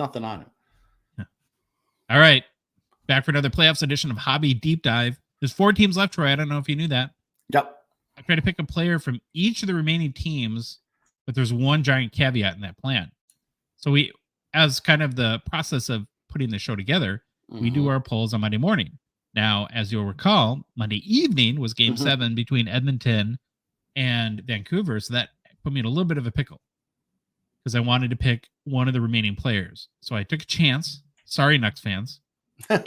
nothing on it. Yeah. All right. Back for another playoffs edition of Hobby Deep Dive. There's 4 teams left, Troy. I don't know if you knew that. Yep. I tried to pick a player from each of the remaining teams, but there's one giant caveat in that plan. So we, as kind of the process of putting the show together, we do our polls on Monday morning. Now, as you'll recall, Monday evening was Game 7 between Edmonton and Vancouver, so that put me in a little bit of a pickle because I wanted to pick one of the remaining players. So I took a chance. Sorry, Nucks fans.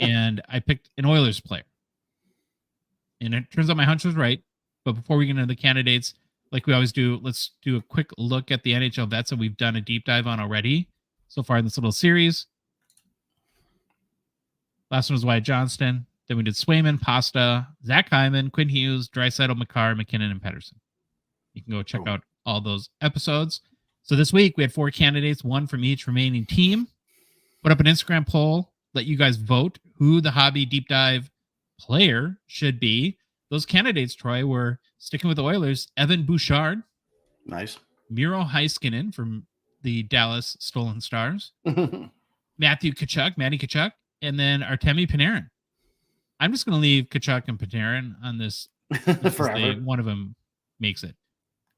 And I picked an Oilers player. And it turns out my hunch was right. But before we get into the candidates, like we always do, let's do a quick look at the NHL vets that we've done a deep dive on already so far in this little series. Last one was Wyatt Johnston. Then we did Swayman, Pasta, Zach Hyman, Quinn Hughes, Draisaitl, McCarr, McKinnon, and Pettersson. You can go check out all those episodes. So this week we had 4 candidates, one from each remaining team. Put up an Instagram poll, let you guys vote who the Hobby Deep Dive player should be. Those candidates, Troy, were sticking with the Oilers, Evan Bouchard. Nice. Miro Heiskanen from the Dallas Stolen Stars. Matty Tkachuk, and then Artemi Panarin. I'm just going to leave Tkachuk and Panarin on this. Forever. One of them makes it.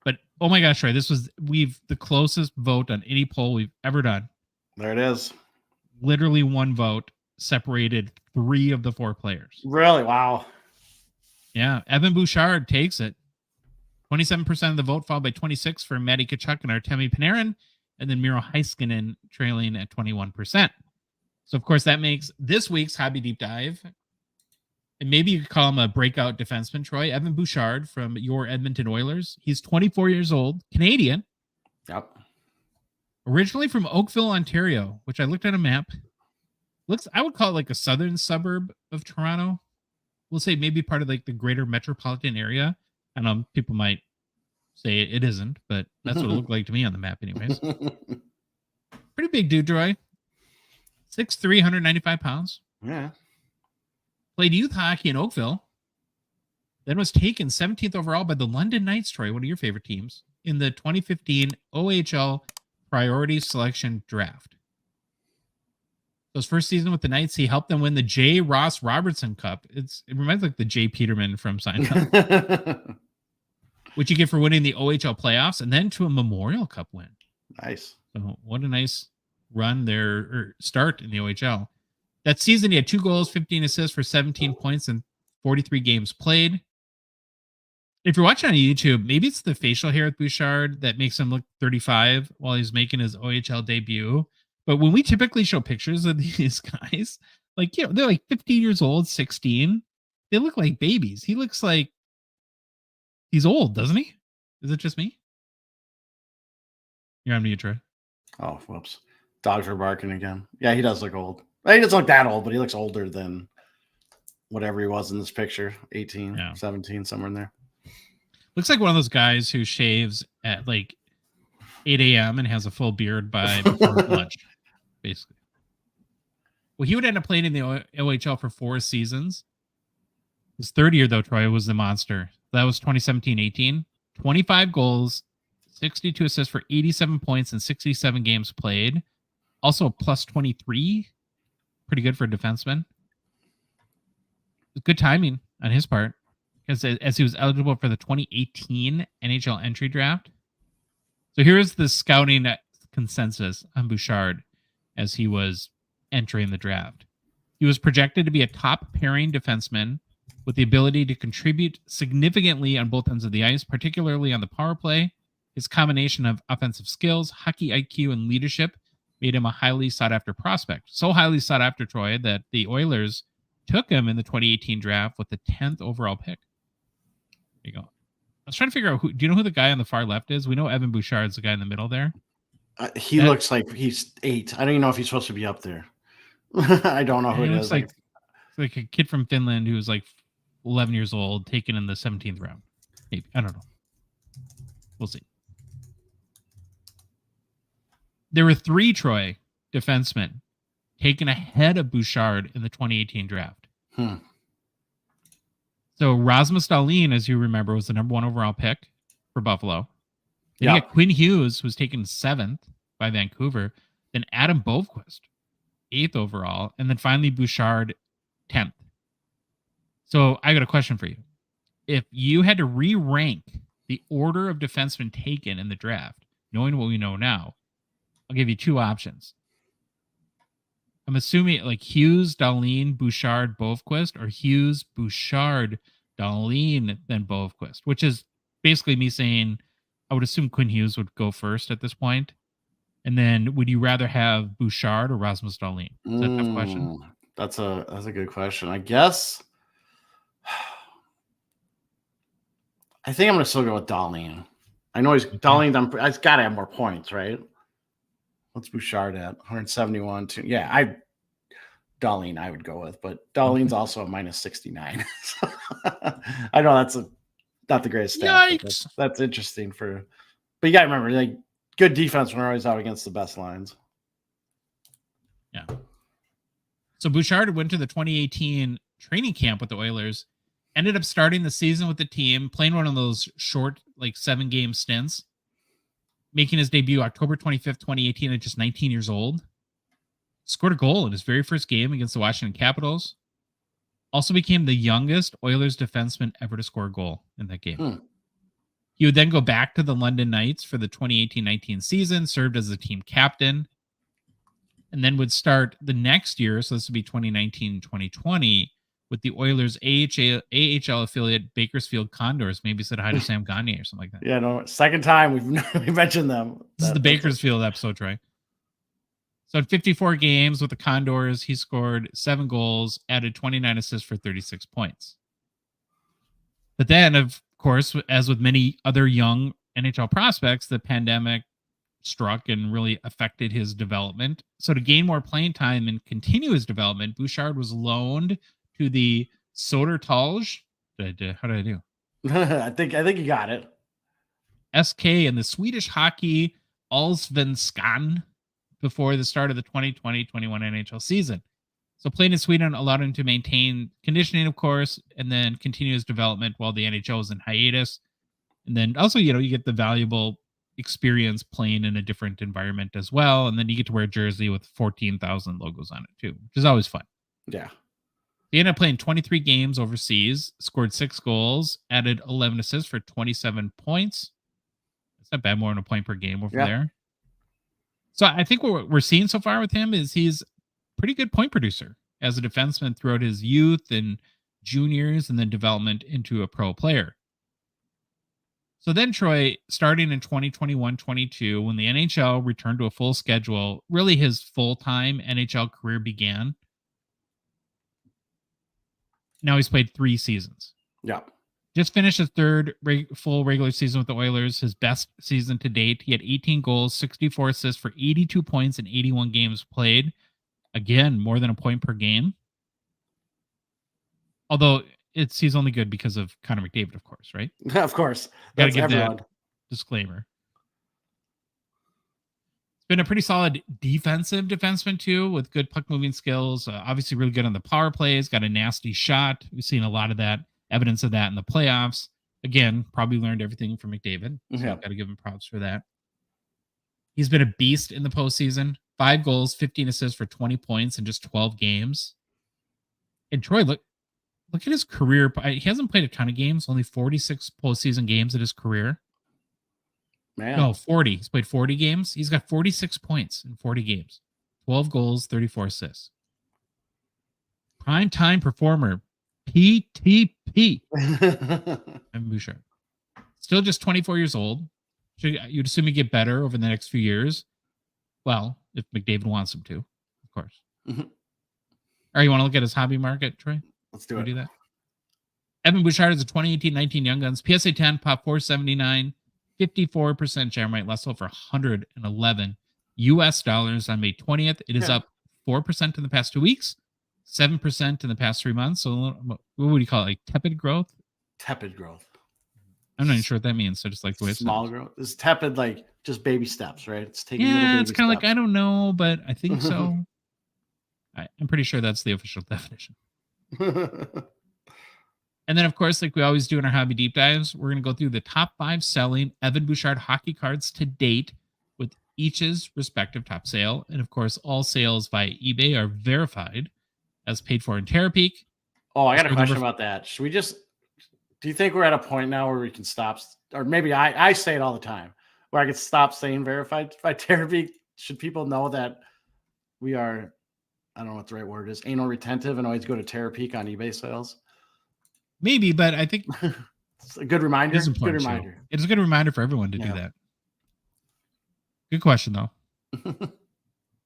But, oh my gosh, Troy, this was the closest vote on any poll we've ever done. There it is. Literally one vote separated 3 of the 4 players. Really? Wow. Yeah, Evan Bouchard takes it. 27% of the vote, followed by 26% for Matty Tkachuk and Artemi Panarin, and then Miro Heiskanen trailing at 21%. So, of course, that makes this week's Hobby Deep Dive, and maybe you could call him a breakout defenseman, Troy, Evan Bouchard from your Edmonton Oilers. He's 24 years old, Canadian. Yep. Originally from Oakville, Ontario, which I looked at a map. I would call it like a southern suburb of Toronto. We'll say maybe part of like the greater metropolitan area. I know people might say it isn't, but that's what it looked like to me on the map anyways. Pretty big dude, Troy. 6'3", 195 pounds. Yeah. Played youth hockey in Oakville. Then was taken 17th overall by the London Knights, Troy, one of your favorite teams, in the 2015 OHL Priority Selection Draft. His first season with the Knights, he helped them win the J. Ross Robertson Cup. It reminds like the J. Peterman from Seinfeld, which you get for winning the OHL playoffs and then to a Memorial Cup win. Nice. So what a nice run there, or start in the OHL. That season, he had 2 goals, 15 assists for 17 points and 43 games played. If you're watching on YouTube, maybe it's the facial hair with Bouchard that makes him look 35 while he's making his OHL debut. But when we typically show pictures of these guys, like, they're like 15 years old, 16. They look like babies. He looks like he's old, doesn't he? Is it just me? You're on mute, Troy. Oh, whoops. Dogs are barking again. Yeah, he does look old. He doesn't look that old, but he looks older than whatever he was in this picture. 18, 17, somewhere in there. Looks like one of those guys who shaves at like 8 a.m. and has a full beard by before lunch, basically. Well, he would end up playing in the OHL for 4 seasons. His third year, though, Troy, was the monster. That was 2017-18. 25 goals, 62 assists for 87 points and 67 games played. Also a plus 23. Pretty good for a defenseman. Good timing on his part, because as he was eligible for the 2018 NHL entry draft. So here's the scouting consensus on Bouchard as he was entering the draft. He was projected to be a top pairing defenseman with the ability to contribute significantly on both ends of the ice, particularly on the power play. His combination of offensive skills, hockey IQ, and leadership made him a highly sought-after prospect. So highly sought after, Troy, that the Oilers took him in the 2018 draft with the 10th overall pick. There you go. I was trying to figure out do you know who the guy on the far left is? We know Evan Bouchard's the guy in the middle there. He looks like he's 8. I don't even know if he's supposed to be up there. I don't know who it is. Like a kid from Finland who was like 11 years old, taken in the 17th round. Maybe. I don't know. We'll see. There were 3, Troy, defensemen taken ahead of Bouchard in the 2018 draft. So Rasmus Dahlin, as you remember, was the number 1 overall pick for Buffalo. Then you got Quinn Hughes, who was taken 7th by Vancouver. then Adam Bovequist, 8th overall, and then finally Bouchard, 10th. So I got a question for you. If you had to re-rank the order of defensemen taken in the draft, knowing what we know now, I'll give you 2 options. I'm assuming like Hughes, Dahlin, Bouchard, Bovequist, or Hughes, Bouchard, Dahlin, then Bovequist, which is basically me saying I would assume Quinn Hughes would go first at this point. And then would you rather have Bouchard or Rasmus Dahlin? Is that a tough question? That's a good question. I guess I think I'm going to still go with Dahlin. I know Dahlin. He's got to have more points, right? What's Bouchard at? 171. Dahlin I would go with, but Dahlin's also a minus 69. I know that's not the greatest stat. That's interesting but you got to remember, like, good defense when we're always out against the best lines. Yeah. So Bouchard went to the 2018 training camp with the Oilers, ended up starting the season with the team, playing one of those short, like 7-game stints, making his debut October 25th, 2018 at just 19 years old. Scored a goal in his very first game against the Washington Capitals. Also became the youngest Oilers defenseman ever to score a goal in that game. He would then go back to the London Knights for the 2018-19 season, served as the team captain, and then would start the next year, so this would be 2019-2020, with the Oilers AHL affiliate Bakersfield Condors. Maybe said hi to Sam Gagner or something like that. Yeah, no, second time we mentioned them. This is the Bakersfield episode, Troy. So in 54 games with the Condors, he scored 7 goals, added 29 assists for 36 points. But then, of course, as with many other young NHL prospects, the pandemic struck and really affected his development. So to gain more playing time and continue his development, Bouchard was loaned to the Södertälje. How did I do? I think you got it. SK and the Swedish Hockey Allsvenskan before the start of the 2020-21 NHL season. So playing in Sweden allowed him to maintain conditioning, of course, and then continue his development while the NHL was in hiatus. And then also, you get the valuable experience playing in a different environment as well. And then you get to wear a jersey with 14,000 logos on it too, which is always fun. Yeah. He ended up playing 23 games overseas, scored 6 goals, added 11 assists for 27 points. It's not bad, more than a point per game over there. So I think what we're seeing so far with him is he's a pretty good point producer as a defenseman throughout his youth and juniors and then development into a pro player. So then, Troy, starting in 2021-22, when the NHL returned to a full schedule, really his full-time NHL career began. Now he's played 3 seasons. Yeah. Just finished his 3rd full regular season with the Oilers, his best season to date. He had 18 goals, 64 assists for 82 points in 81 games played. Again, more than a point per game. Although he's only good because of Connor McDavid, of course, right? Of course. Gotta give everyone that disclaimer. It's been a pretty solid defensive defenseman, too, with good puck moving skills. Obviously, really good on the power plays. Got a nasty shot. We've seen a lot of that. Evidence of that in the playoffs. Again, probably learned everything from McDavid. So got to give him props for that. He's been a beast in the postseason. 5 goals, 15 assists for 20 points in just 12 games. And Troy, look at his career. He hasn't played a ton of games, only 46 postseason games in his career. Man. No, 40. He's played 40 games. He's got 46 points in 40 games. 12 goals, 34 assists. Prime time performer. PTP. And Bouchard. Still just 24 years old. You'd assume he'd get better over the next few years. Well, if McDavid wants him to, of course. Mm-hmm. All right, you want to look at his hobby market, Troy? Let's do it. That. Evan Bouchard is a 2018-19 Young Guns. PSA 10, pop 479, 54% jam rate, less over 111 US dollars on May 20th. It is up 4% in the past 2 weeks. 7% in the past 3 months. So what would you call it? Like tepid growth? Tepid growth. I'm not even sure what that means. So just like the way small growth. It's tepid, like just baby steps, right? It's taking little baby it's kind of like, I don't know, but I think so. I'm pretty sure that's the official definition. And then, of course, like we always do in our hobby deep dives, we're going to go through the top 5 selling Evan Bouchard hockey cards to date with each's respective top sale. And of course, all sales via eBay are verified as paid for in Terapeak. Oh, I got a question about that. Should we just, do you think we're at a point now where we can stop, or maybe I say it all the time, where I could stop saying verified by Terapeak? Should people know that we are, I don't know what the right word is, anal retentive and always go to Terapeak on eBay sales? Maybe, but I think it's a good reminder. It's good reminder. It's a good reminder for everyone to do that. Good question, though. All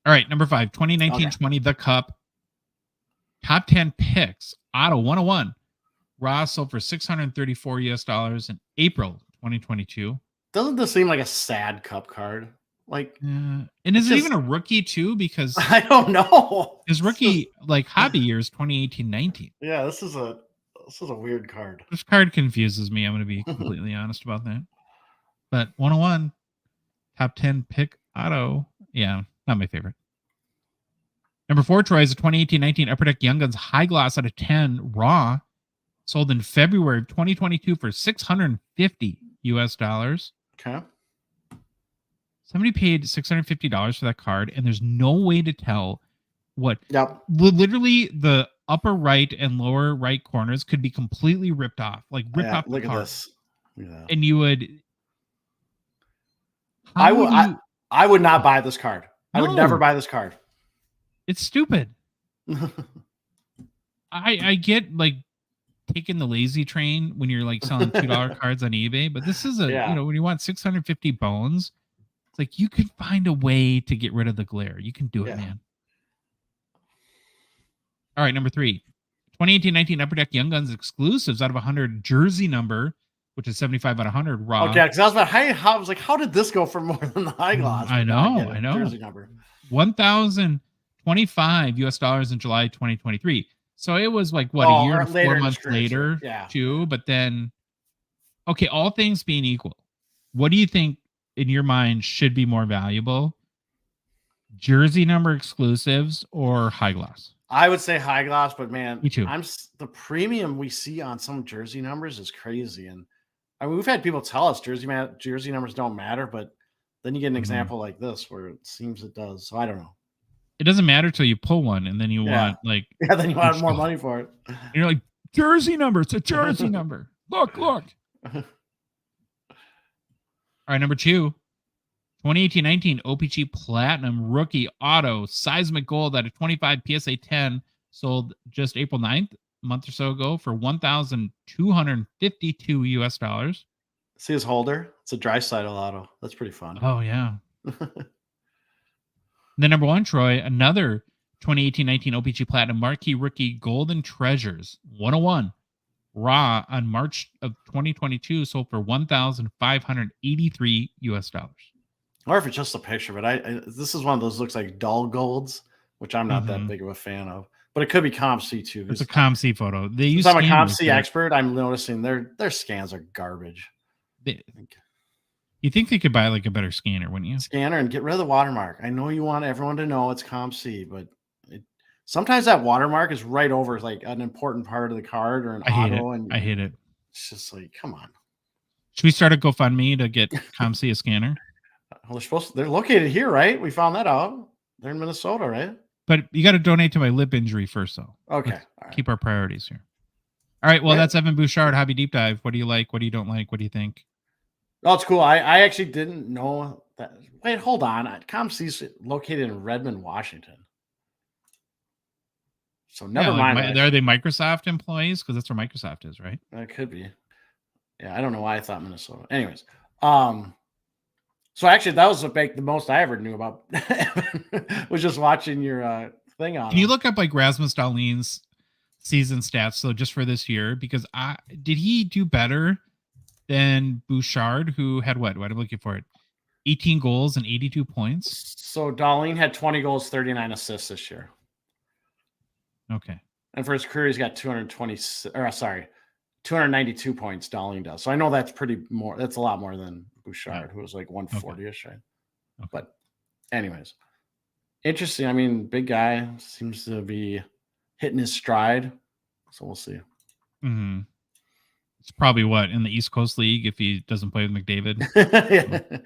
right, number 5, 2019-20, the Cup. Top 10 picks. Auto 101. Raw sold for $634 in April 2022. Doesn't this seem like a sad Cup card? Like, and is it even a rookie too? Because I don't know. His rookie like hobby year is 2018-19. Yeah, this is a weird card. This card confuses me. I'm going to be completely honest about that. But 101, top 10 pick auto. Yeah, not my favorite. Number 4, Troy, is a 2018-19 Upper Deck Young Guns High Gloss out of 10 raw. Sold in February of 2022 for $650. Okay. Somebody paid $650 for that card, and there's no way to tell what. Yep. Literally, the upper right and lower right corners could be completely ripped off. Like, ripped off the look card. At this. Yeah. And you would... I would not buy this card. No. I would never buy this card. It's stupid. I get, like, taking the lazy train when you're, like, selling $2 cards on eBay, but this is when you want 650 bones, it's like you could find a way to get rid of the glare. You can do it, man. All right, number 3, 2018-19 Upper Deck Young Guns exclusives out of 100 jersey number, which is 75 out of 100 raw. Okay, because I was like, how did this go for more than the high gloss? I know. Jersey number. $1,025 in July 2023. So it was like what, a year and 4 months later, too. But then, okay, all things being equal, what do you think in your mind should be more valuable? Jersey number exclusives or high gloss? I would say high gloss, but man, me too. The premium we see on some jersey numbers is crazy, and I mean, we've had people tell us jersey numbers don't matter, but then you get an example like this where it seems it does. So I don't know. It doesn't matter till you pull one, and then you want then you want more money for it. And you're like, jersey number, it's a jersey number. Look. All right, number 2, 2018-19 OPG Platinum Rookie Auto Seismic Gold out of 25 PSA 10, sold just April 9th, a month or so ago, for $1,252. See his holder? It's a Draisaitl auto. That's pretty fun. Oh, yeah. Then number 1, Troy, another 2018-19 OPG Platinum Marquee Rookie Golden Treasures 101 raw on March of 2022, sold for $1,583. Or if it's just a picture, but this is one of those looks like dull golds, which I'm not that big of a fan of. But it could be ComC too. It's a ComC photo. They use. I'm a ComC expert. I'm noticing their scans are garbage. You think they could buy like a better scanner, wouldn't you? Scanner and get rid of the watermark. I know you want everyone to know it's ComC, but sometimes that watermark is right over like an important part of the card or an auto. And I hate it. It's just like, come on. Should we start a GoFundMe to get ComC a scanner? Well, they're located here, right? We found that out. They're in Minnesota, right? But you got to donate to my lip injury first, though. Okay. Keep our priorities here. All right. Well, that's Evan Bouchard, Hobby Deep Dive. What do you like? What do you don't like? What do you think? Oh, it's cool. I actually didn't know that. Wait, hold on. ComC's located in Redmond, Washington. So never mind. Are they Microsoft employees? Because that's where Microsoft is, right? That could be. Yeah, I don't know why I thought Minnesota. Anyways, so actually that was the most I ever knew about was just watching your thing on. Can you look up like Rasmus Dahlin's season stats? So just for this year, because did he do better than Bouchard, who had what I'm looking for it? 18 goals and 82 points. So Dahlin had 20 goals, 39 assists this year. Okay. And for his career, he's got 292 points. Dahlin does. So I know that's that's a lot more than Bouchard, who was like 140-ish, right? Okay. But anyways, interesting. I mean, big guy seems to be hitting his stride. So we'll see. Mm-hmm. It's probably in the East Coast League if he doesn't play with McDavid.